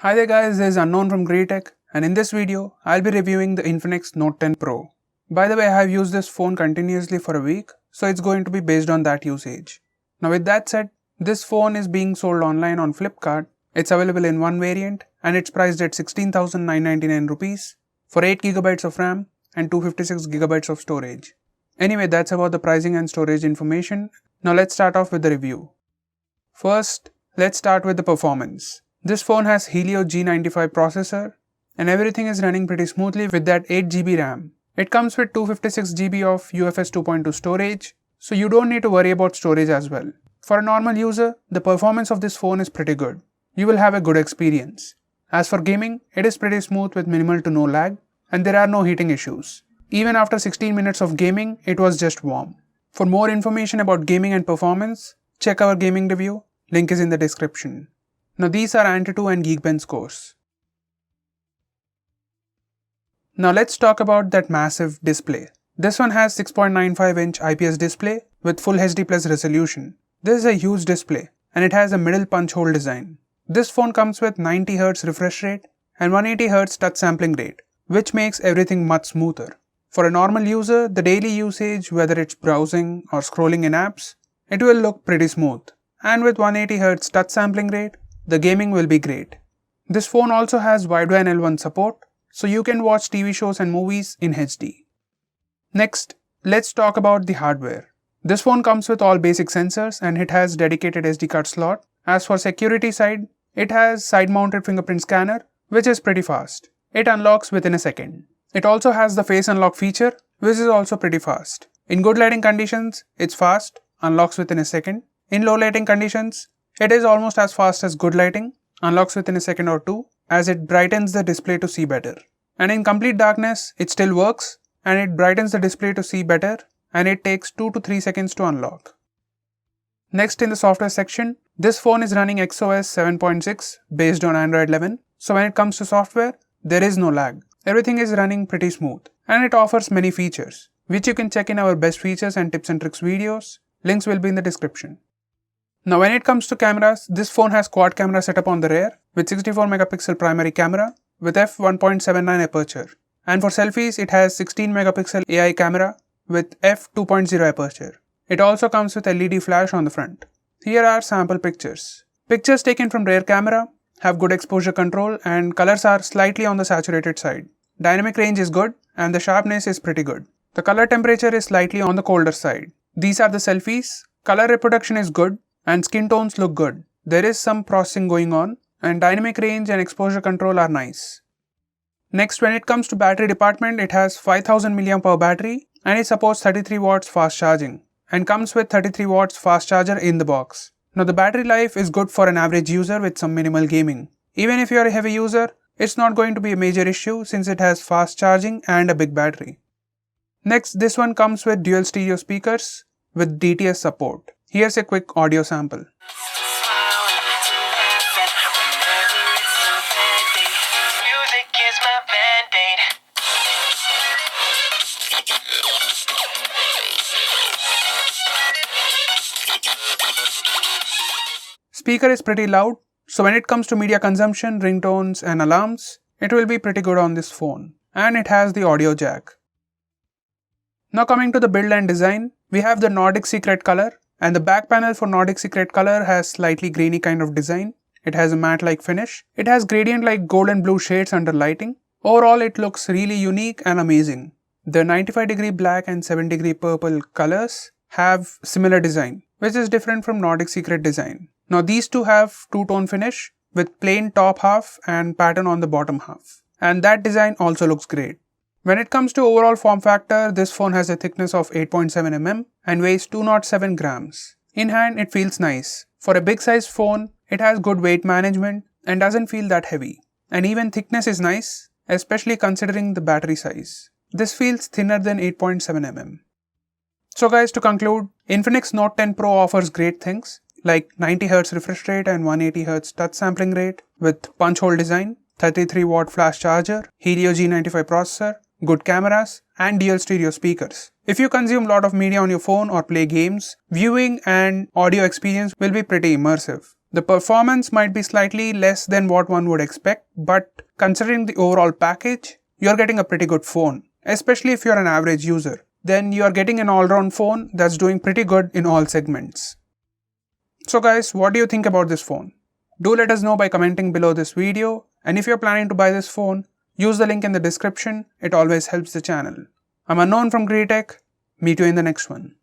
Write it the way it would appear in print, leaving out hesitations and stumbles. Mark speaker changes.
Speaker 1: Hi there guys, this is Unknown from Greatech, and in this video, I'll be reviewing the Infinix Note 10 Pro. By the way, I have used this phone continuously for a week, so it's going to be based on that usage. Now with that said, this phone is being sold online on Flipkart. It's available in one variant and it's priced at 16,999 rupees for 8GB of RAM and 256GB of storage. Anyway, that's about the pricing and storage information. Now let's start off with the review. First, let's start with the performance. This phone has Helio G95 processor and everything is running pretty smoothly with that 8GB RAM. It comes with 256GB of UFS 2.2 storage, so you don't need to worry about storage as well. For a normal user, the performance of this phone is pretty good. You will have a good experience. As for gaming, it is pretty smooth with minimal to no lag and there are no heating issues. Even after 16 minutes of gaming, it was just warm. For more information about gaming and performance, check our gaming review, link is in the description. Now these are Antutu and Geekbench scores. Now let's talk about that massive display. This one has 6.95-inch IPS display with Full HD Plus resolution. This is a huge display and it has a middle punch hole design. This phone comes with 90Hz refresh rate and 180Hz touch sampling rate, which makes everything much smoother. For a normal user, the daily usage, whether it's browsing or scrolling in apps, it will look pretty smooth. And with 180Hz touch sampling rate, the gaming will be great. This phone also has Widevine L1 support, so you can watch TV shows and movies in HD. Next, let's talk about the hardware. This phone comes with all basic sensors and it has dedicated SD card slot. As for security side, it has side-mounted fingerprint scanner, which is pretty fast. It unlocks within a second. It also has the face unlock feature, which is also pretty fast. In good lighting conditions, it's fast, unlocks within a second. In low lighting conditions, it is almost as fast as good lighting, unlocks within a second or two, as it brightens the display to see better. And in complete darkness, it still works, and it brightens the display to see better, and it takes 2 to 3 seconds to unlock. Next, in the software section, this phone is running XOS 7.6 based on Android 11, so when it comes to software, there is no lag. Everything is running pretty smooth, and it offers many features, which you can check in our best features and tips and tricks videos. Links will be in the description. Now when it comes to cameras, this phone has quad camera setup on the rear with 64MP primary camera with f1.79 aperture. And for selfies, it has 16MP AI camera with f2.0 aperture. It also comes with LED flash on the front. Here are sample pictures. Pictures taken from rear camera have good exposure control and colors are slightly on the saturated side. Dynamic range is good and the sharpness is pretty good. The color temperature is slightly on the colder side. These are the selfies. Color reproduction is good and skin tones look good. There is some processing going on and dynamic range and exposure control are nice. Next, when it comes to battery department, it has 5000 mAh battery and it supports 33 watts fast charging and comes with 33 watts fast charger in the box. Now the battery life is good for an average user with some minimal gaming. Even if you are a heavy user, it's not going to be a major issue since it has fast charging and a big battery. Next, this one comes with dual stereo speakers with DTS support. Here's a quick audio sample. Speaker is pretty loud, so when it comes to media consumption, ringtones and alarms, it will be pretty good on this phone. And it has the audio jack. Now coming to the build and design, we have the Nordic Secret color. And the back panel for Nordic Secret color has slightly grainy kind of design. It has a matte-like finish. It has gradient-like gold and blue shades under lighting. Overall, it looks really unique and amazing. The 95° black and 7° purple colors have similar design, which is different from Nordic Secret design. Now these two have two-tone finish with plain top half and pattern on the bottom half. And that design also looks great. When it comes to overall form factor, this phone has a thickness of 8.7mm and weighs 207 grams. In hand, it feels nice. For a big size phone, it has good weight management and doesn't feel that heavy. And even thickness is nice, especially considering the battery size. This feels thinner than 8.7mm. So guys, to conclude, Infinix Note 10 Pro offers great things like 90Hz refresh rate and 180Hz touch sampling rate with punch hole design, 33 watt flash charger, Helio G95 processor, good cameras, and dual stereo speakers. If you consume a lot of media on your phone or play games, viewing and audio experience will be pretty immersive. The performance might be slightly less than what one would expect, but considering the overall package, you're getting a pretty good phone. Especially if you're an average user, then you're getting an all-round phone that's doing pretty good in all segments. So guys, what do you think about this phone? Do let us know by commenting below this video, and if you're planning to buy this phone, use the link in the description, it always helps the channel. I'm Unknown from Greetech, meet you in the next one.